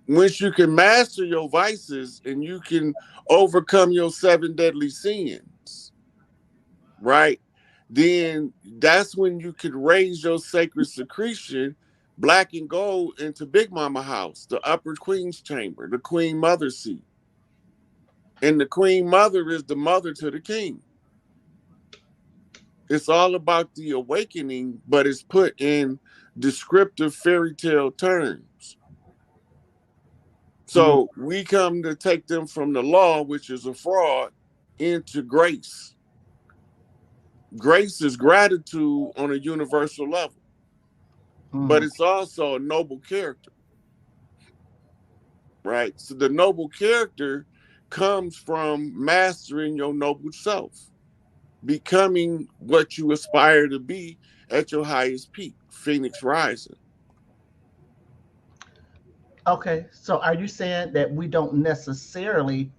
once you can master your vices and you can overcome your 7 deadly sins, right? Then that's when you could raise your sacred secretion, black and gold, into Big Mama house, the upper queen's chamber, the queen mother seat. And the queen mother is the mother to the king. It's all about the awakening, but it's put in descriptive fairy tale terms. So we come to take them from the law, which is a fraud, into grace. Grace is gratitude on a universal level, but it's also a noble character, right? So the noble character comes from mastering your noble self, becoming what you aspire to be at your highest peak, Phoenix rising. Okay, so are you saying that we don't necessarily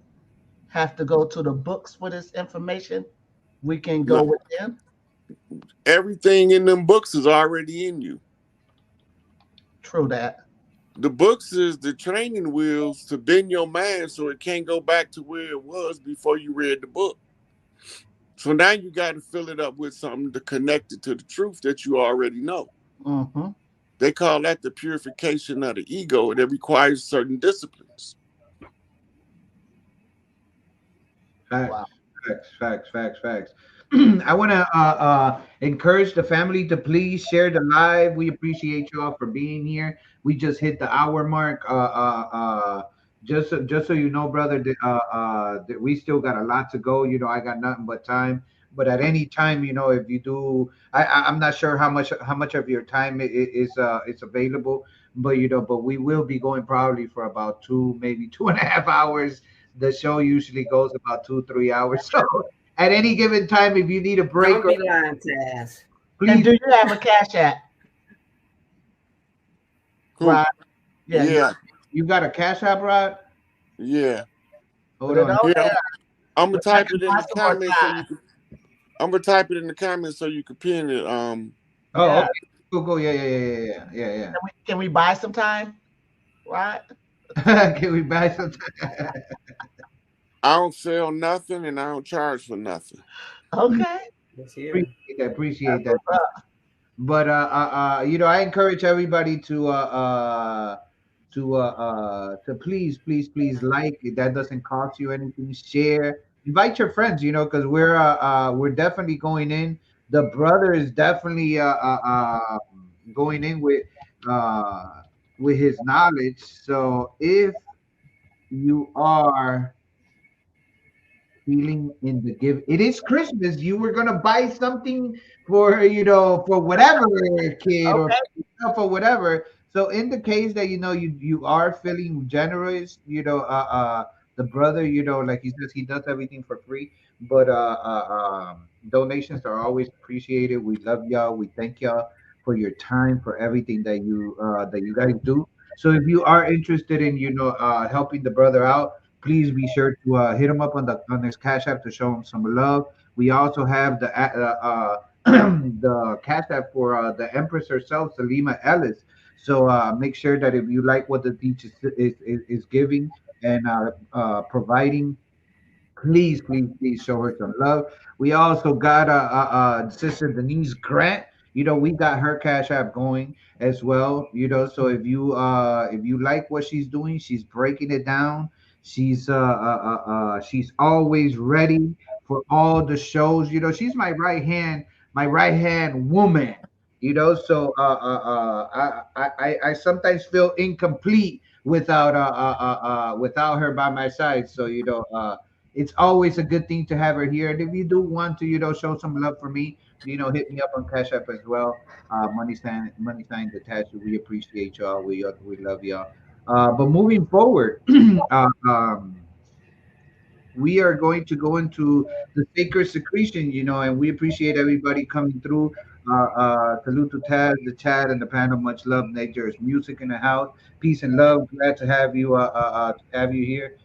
have to go to the books for this information? We can go No, within? everything in them books is already in you. True that. The books is the training wheels to bend your mind so it can't go back to where it was before you read the book. So now you got to fill it up with something to connect it to the truth that you already know. Mm-hmm. They call that the purification of the ego, and it requires certain disciplines. Facts, Wow. facts. I want to encourage the family to please share the live. We appreciate you all for being here. We just hit the hour mark. Just so you know, brother, that we still got a lot to go. You know, I got nothing but time. But at any time, you know, if you do, I'm not sure how much of your time is available. But you know, but we will be going probably for about two, maybe 2.5 hours. The show usually goes about 2, 3 hours. So at any given time, if you need a break, Don't or be lying to us. And please, do you have a cash app? Who? Right. Yeah. Yeah, you got a Cash App, Rod? yeah. Hold Put it on. on Here, there. I'm gonna So I type can it in buy the some more comments so time. you can. I'm gonna type it in the comments so you can pin it. Oh, Yeah. okay. Cool. Yeah. Can we buy some time? Right? Can we buy some? I don't sell nothing and I don't charge for nothing. Okay. Let's hear it. Appreciate that. Appreciate That's that. what's up. But you know, I encourage everybody to please like. That doesn't cost you anything. Share, invite your friends. You know, because we're definitely going in. The brother is definitely going in with his knowledge. So if you are feeling in the give, it is Christmas. You were gonna buy something for, you know, for whatever kid or Okay. for yourself or whatever. So in the case that, you know, you are feeling generous, you know, the brother, you know, like he says, he does everything for free. But donations are always appreciated. We love y'all. We thank y'all for your time, for everything that you guys do. So if you are interested in, you know, helping the brother out, please be sure to hit him up on his Cash App to show him some love. We also have the Cash App for the Empress herself, Salima Ellis. So make sure that if you like what the beach is giving and providing, please show her some love. We also got Sister Denise Grant. You know, we got her Cash App going as well. You know, so if you like what she's doing, she's breaking it down. She's always ready for all the shows. You know, she's my right hand woman. You know, so I sometimes feel incomplete without her by my side. So you know, it's always a good thing to have her here. And if you do want to, you know, show some love for me, you know, hit me up on Cash App as well. Money sign detached. We appreciate y'all. We love y'all. But moving forward, we are going to go into the sacred secretion, you know, and we appreciate everybody coming through. Salute to Taz, the chat, and the panel. Much love. Nature's music in the house. Peace and love. Glad to have you. To have you here.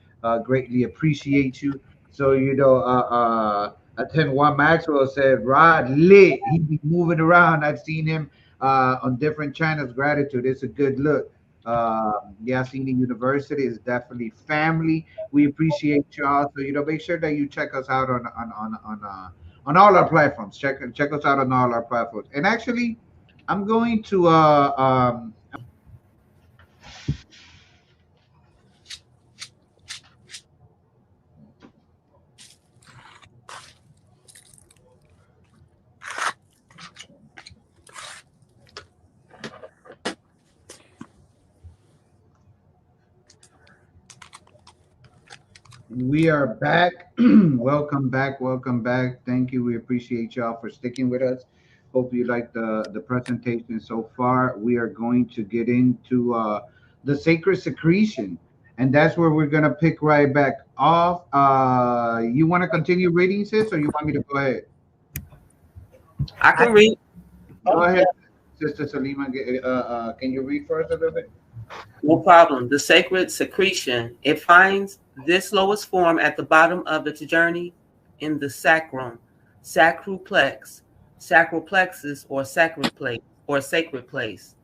Greatly appreciate you. So you know, I think Juan Maxwell said Rod lit. He be moving around. I've seen him on different channels. Gratitude. It's a good look. Yasini University is definitely family. We appreciate y'all. So make sure that you check us out on all our platforms. Check us out on all our platforms. And actually, I'm going to we are back. Welcome back. Welcome back. Thank you. We appreciate y'all for sticking with us. Hope you like the presentation so far. We are going to get into the sacred secretion, and that's where we're gonna pick right back off. You want to continue reading, sis, or you want me to go ahead? I I, can read. Go oh ahead, yeah. Sister Salima. Can you read for us a little bit? No problem. The sacred secretion. It finds this lowest form at the bottom of its journey in the sacrum, sacroplex, sacral plexus, or sacred place, or sacred place.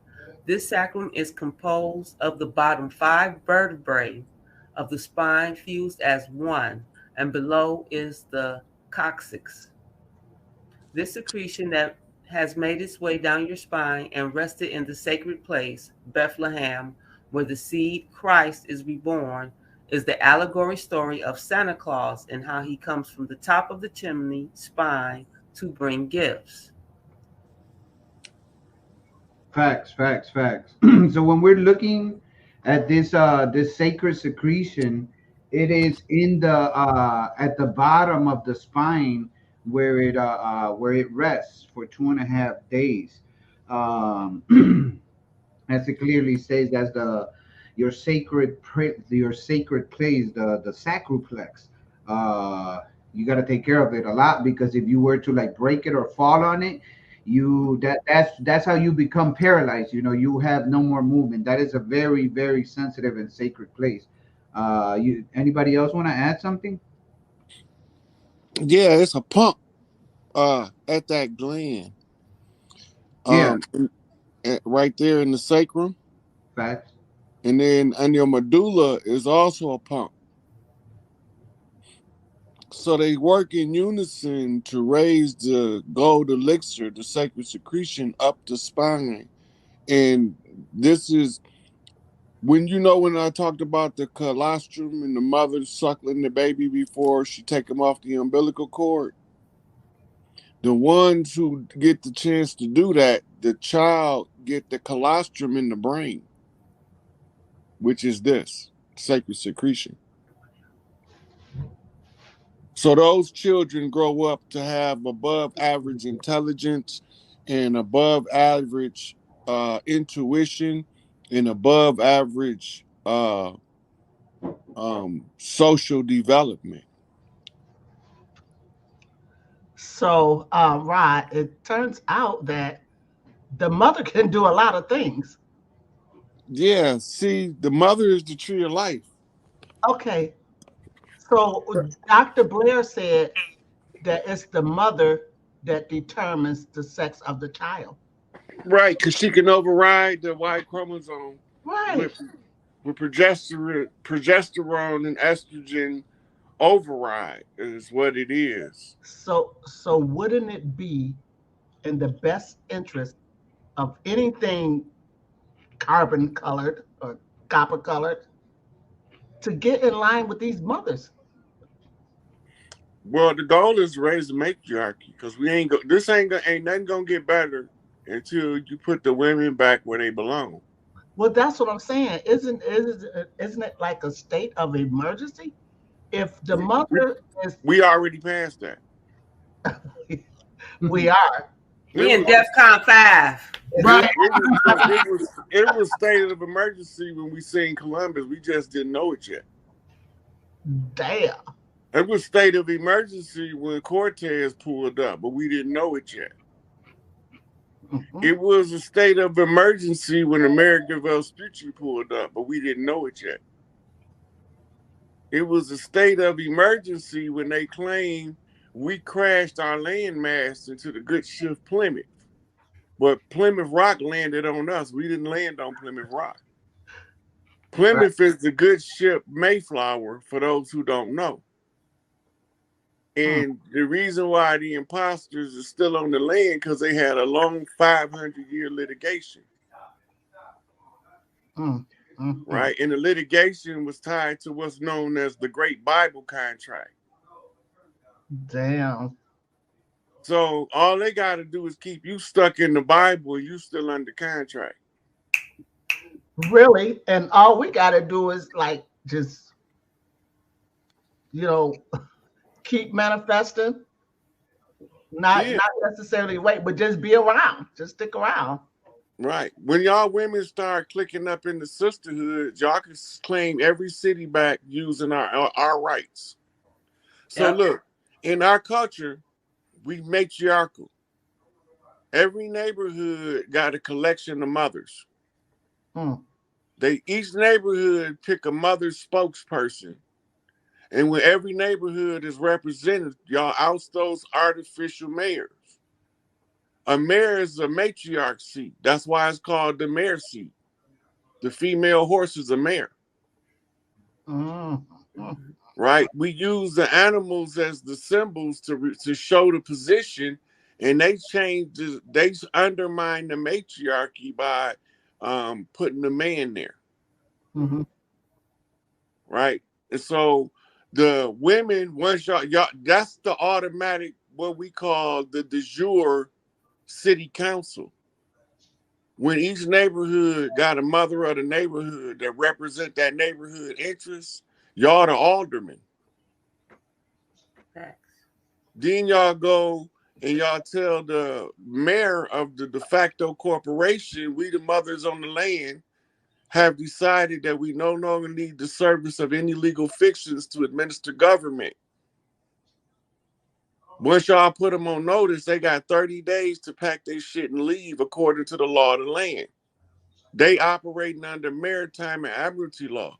This sacrum is composed of the bottom 5 vertebrae of the spine fused as one, and below is the coccyx. This secretion that has made its way down your spine and rested in the sacred place, Bethlehem, where the seed Christ is reborn, is the allegory story of Santa Claus and how he comes from the top of the chimney spine to bring gifts. Facts, facts, facts. So when we're looking at this sacred secretion, it is in the at the bottom of the spine where it rests for 2.5 days. Um, as it clearly says, that's your sacred place, the sacroplex. Uh, you got to take care of it a lot, because if you were to like break it or fall on it, that's how you become paralyzed. You have no more movement. That is a very, very sensitive and sacred place. You Anybody else want to add something? Yeah, it's a pump at that gland. Yeah, Right there in the sacrum. facts. And then on your medulla is also a pump. So they work in unison to raise the gold elixir, the sacred secretion, up the spine. And this is when I talked about the colostrum and the mother suckling the baby before she take him off the umbilical cord. The ones who get the chance to do that, the child get the colostrum in the brain, which is this sacred secretion. So those children grow up to have above average intelligence and above average intuition and above average social development. So, right, it turns out that the mother can do a lot of things. Yeah, see, the mother is the tree of life. Okay, so Dr. Blair said that it's the mother that determines the sex of the child. Right, because she can override the Y chromosome Right. with progesterone and estrogen override is what it is. So wouldn't it be in the best interest of anything carbon colored or copper colored to get in line with these mothers? Well, the goal is to raise the matriarchy because we ain't go. This ain't nothing gonna get better until you put the women back where they belong. Well, that's what I'm saying. Isn't it like a state of emergency? If the We we, mother is, we already passed that. we are. It We in was DEFCON 5. Right. it was state of emergency when we seen Columbus. We just didn't know it yet. Damn. It was state of emergency when Cortez pulled up, but we didn't know it yet. Mhm. It was a state of emergency when American Vespucci pulled up, but we didn't know it yet. It was a state of emergency when they claimed we crashed our landmass into the good ship Plymouth. But Plymouth Rock landed on us. We didn't land on Plymouth Rock. Right. Plymouth is the good ship Mayflower, for those who don't know. Mm, And the reason why the imposters are still on the land because they had a long 500-year litigation, mm, mm. right? And the litigation was tied to what's known as the Great Bible Contract. Damn. So all they got to do is keep you stuck in the Bible, and you still under contract. Really? And all we got to do is like just, you know, keep manifesting, Yeah, not necessarily wait, but just be around. Just stick around. right. When y'all women start clicking up in the sisterhood, y'all can claim every city back using our rights. So Yep. look, in our culture, we matriarchal. Every neighborhood got a collection of mothers. Mm, They each neighborhood pick a mother's spokesperson. And when every neighborhood is represented, y'all oust those artificial mayors. A mayor is a matriarch seat. That's why it's called the mayor seat. The female horse is a mare, mm, mm. right? We use the animals as the symbols to show the position, and they undermine the matriarchy by putting the man there, Mhm. right? And so the women, once y'all that's the automatic what we call the de jure city council. When each neighborhood got a mother of the neighborhood that represent that neighborhood interests, y'all the aldermen. Facts. Then y'all go and y'all tell the mayor of the de facto corporation, we the mothers on the land have decided that we no longer need the service of any legal fictions to administer government. Once y'all put them on notice, they got 30 days to pack their shit and leave according to the law of the land. They operating under maritime and admiralty law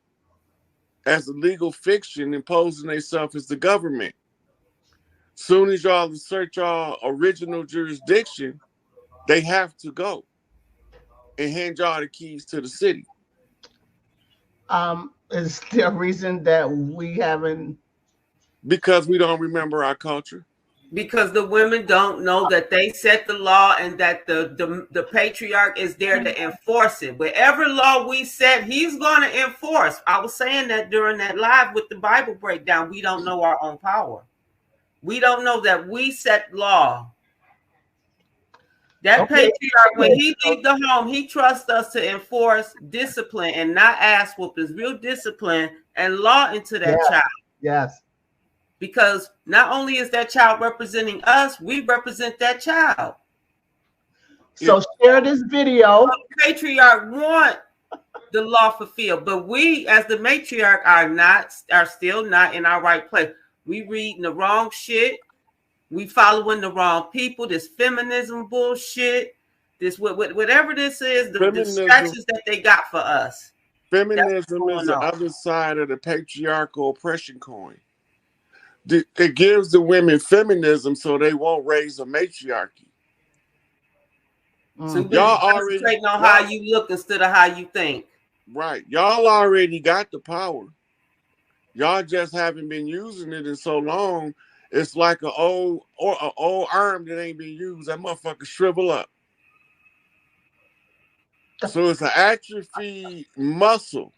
as a legal fiction, imposing themselves as the government. Soon as y'all assert y'all original jurisdiction, they have to go and hand y'all the keys to the city. Is there a reason that we haven't? Because we don't remember our culture. Because the women don't know that they set the law and that the patriarch is there to enforce it. Whatever law we set, he's going to enforce. I was saying that during that live with the Bible breakdown. We don't know our own power. We don't know that we set law. That Okay. patriarch, when he leaves the home, he trusts us to enforce discipline and not ass whoopings, real discipline and law into that Yes. child. Yes. Because not only is that child representing us, we represent that child. So share this video. The patriarch want the law fulfilled, but we, as the matriarch, are still not in our right place. We reading the wrong shit. We following the wrong people. This feminism bullshit. This whatever this is, the distractions that they got for us. Feminism is the other side of the patriarchal oppression coin. It gives the women feminism so they won't raise a matriarchy. So y'all already know how you look instead of how you think. Right. Y'all already got the power. Y'all just haven't been using it in so long. It's like an old arm that ain't been used. That motherfucker shrivel up. So it's an atrophy muscle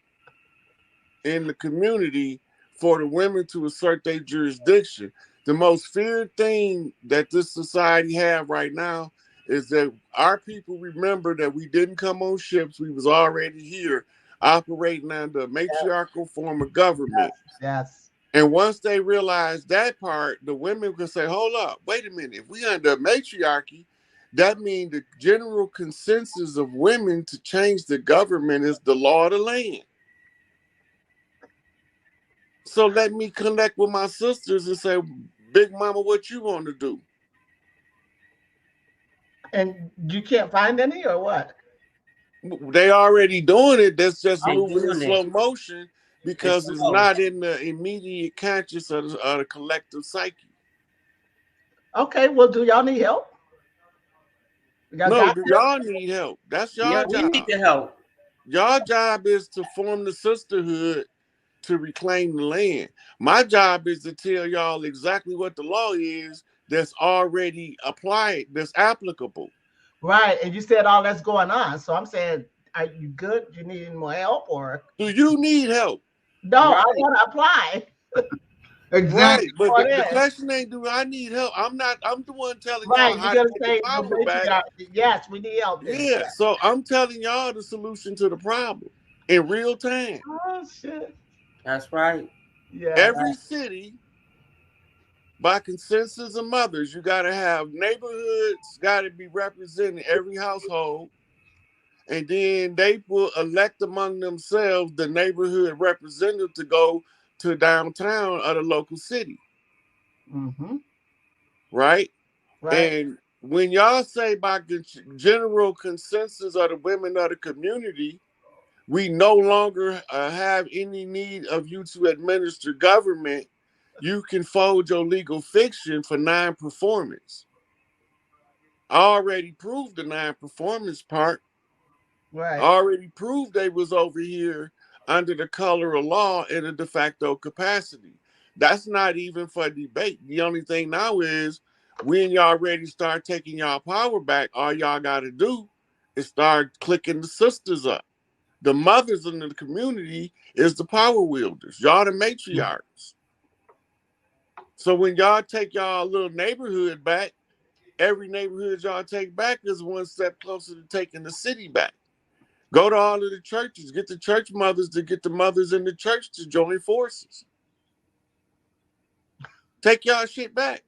in the community for the women to assert their jurisdiction. The most feared thing that this society have right now is that our people remember that we didn't come on ships. We was already here operating under a matriarchal form of government. Yes. And once they realize that part, the women can say, hold up, wait a minute. If we under a matriarchy, that means the general consensus of women to change the government is the law of the land. So let me connect with my sisters and say, Big Mama, what you want to do? And you can't find any or what? They already doing it. That's just moving in slow motion because it's not in the immediate conscious of the collective psyche. Okay, well, do y'all need help? No, y'all need help. That's y'all job. We need the help. Your job is to form the sisterhood to reclaim the land. My job is to tell y'all exactly what the law is that's already applied, that's applicable. Right. And you said all that's going on. So I'm saying, are you good? You need any more help or Do you need help? no, I Right. want to apply. Right, Exactly. but For the this. question ain't do I need help? I'm the one telling y'all Right. You're how to gonna get the say the power back. matriarch, yes, we need help then. Yeah, so I'm telling y'all the solution to the problem in real time. Oh shit. That's right. Yeah. Every city, by consensus of mothers, you got to have neighborhoods, got to be represented in every household, and then they will elect among themselves the neighborhood representative to go to downtown of the local city, Mm-hmm. right? Right. And when y'all say by general consensus of the women of the community, we no longer have any need of you to administer government, you can fold your legal fiction for non-performance. I already proved the non-performance part. I Right. already proved they was over here under the color of law in a de facto capacity. That's not even for debate. The only thing now is when y'all ready to start taking y'all power back, all y'all got to do is start clicking the sisters up. The mothers in the community is the power wielders. Y'all the matriarchs. So when y'all take y'all little neighborhood back, every neighborhood y'all take back is one step closer to taking the city back. Go to all of the churches, get the church mothers to get the mothers in the church to join forces. Take y'all shit back.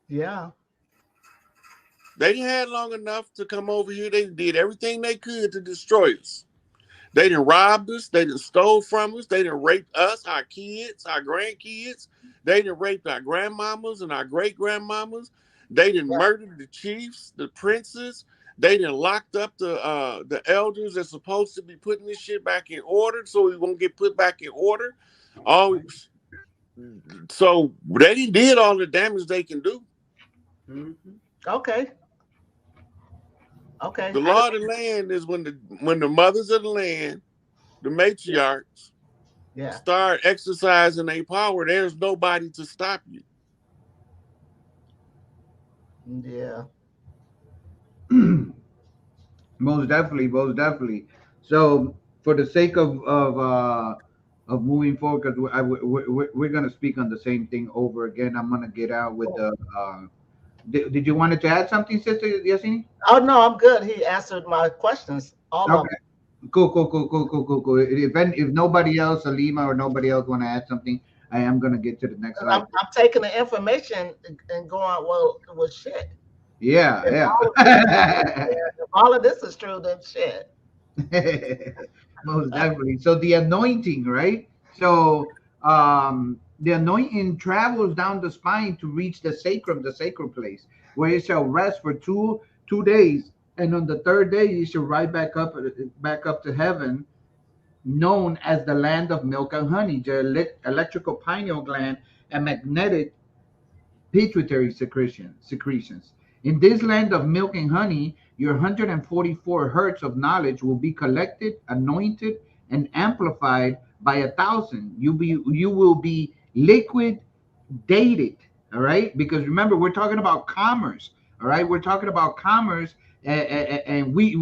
Yeah. They didn't have long enough to come over here. They did everything they could to destroy us. They done robbed us. They done stole from us. They done raped us, our kids, our grandkids. They done raped our grandmamas and our great grandmamas. They done Right. murdered the chiefs, the princes. They done locked up the elders that's supposed to be putting this shit back in order, so we won't get put back in order. All so they did all the damage they can do. Mm-hmm. Okay. Okay. The law of the land is when the mothers of the land, the matriarchs, Yeah. start exercising their power, there's nobody to stop you. Yeah. Most definitely, most definitely. So, for the sake of moving forward, because we're gonna speak on the same thing over again. I'm gonna get out with Cool. the. Did you wanted to add something, Sister Yasini? Oh no, I'm good. He answered my questions, all of Okay. Cool, cool, cool, cool, cool, cool, cool. If nobody else, Alima or nobody else want to add something, I am gonna get to the next them. slide. I'm taking the information and going, well, shit. If Yeah, all of this is true, yeah. yeah, if all of this is true, then shit. Most definitely. So the anointing, right? So the anointing travels down the spine to reach the sacred place, where it shall rest for two days, and on the third day it shall rise back up to heaven, known as the land of milk and honey, the electrical pineal gland and magnetic pituitary secretions. In this land of milk and honey, your 144 hertz of knowledge will be collected, anointed, and amplified by 1,000. You will be liquid dated. All right, because remember we're talking about commerce. All right, we're talking about commerce, and we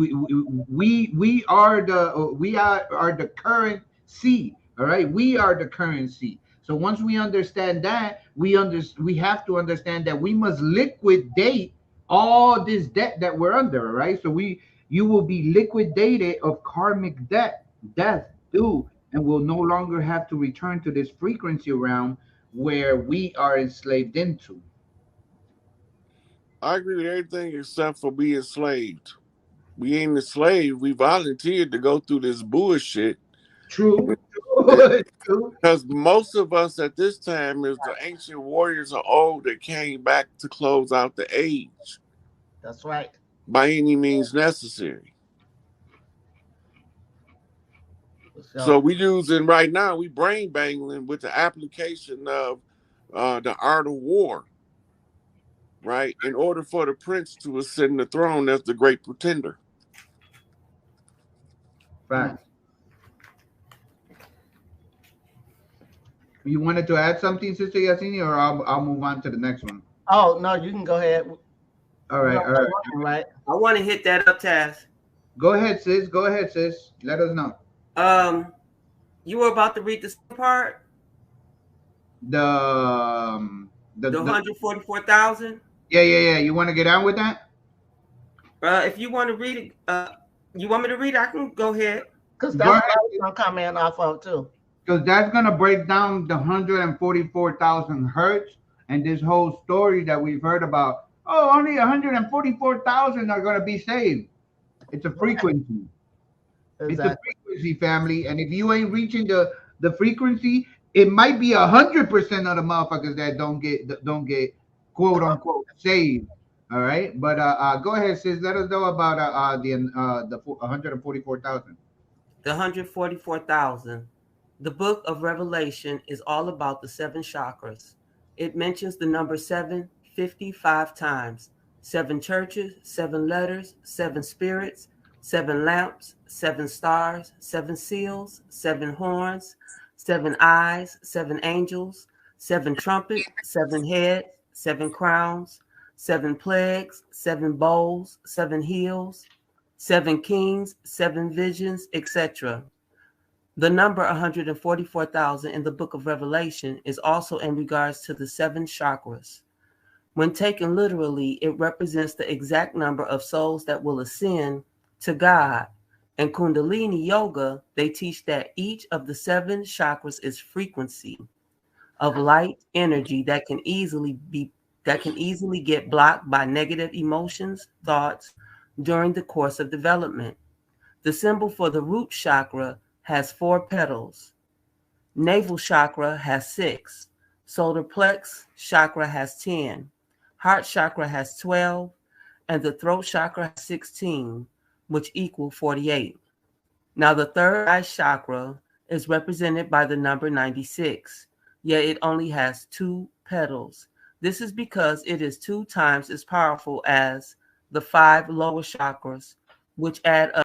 are the currency. All right, we are the currency. So once we understand that, we have to understand that we must liquidate all this debt that we're under. All right, so you will be liquidated of karmic death due, and will no longer have to return to this frequency realm where we are enslaved into. I agree with everything except for being enslaved. We ain't enslaved. We volunteered to go through this bullshit. True. True. Because most of us at this time is the ancient warriors are old that came back to close out the age That's right. by any means necessary. So So we using right now, we brain bangling with the application of the art of war. right? In order for the prince to ascend the throne as the great pretender. Facts. You wanted to add something, Sister Yasini, or I'll move on to the next one. Oh no, you can go ahead. All right, all right. Right. I want to hit that up, Taz. Go ahead, sis. Go ahead, sis. Let us know. You were about to read the second part. The 144,000. Yeah. You want to get on with that? If you want to read it, you want me to read it? I can go ahead. Because that's what I was gonna come in off of too. Because that's gonna break down the 144,000 hertz and this whole story that we've heard about. Oh, only 144,000 are gonna be saved. It's a frequency. Exactly. It's a frequency, family. And if you ain't reaching the frequency, it might be 100% of the motherfuckers that don't get quote unquote saved. All right, but go ahead, sis. Let us know about the 144,000. The 144,000. The book of Revelation is all about the 7 chakras. It mentions the number 7 55 times. 7 churches, 7 letters, 7 spirits, 7 lamps, 7 stars, 7 seals, 7 horns, 7 eyes, 7 angels, 7 trumpets, 7 heads, 7 crowns, 7 plagues, 7 bowls, 7 heels, 7 kings, 7 visions, etc. The number 144,000 in the book of Revelation is also in regards to the 7 chakras. When taken literally, it represents the exact number of souls that will ascend to God. In Kundalini Yoga, they teach that each of the 7 chakras is frequency of light energy that can easily get blocked by negative emotions, thoughts during the course of development. The symbol for the root chakra has 4 petals. Navel chakra has 6. Solar plex chakra has 10. Heart chakra has 12. And the throat chakra has 16, which equal 48. Now the third eye chakra is represented by the number 96, yet it only has 2 petals. This is because it is 2 times as powerful as the 5 lower chakras, which add up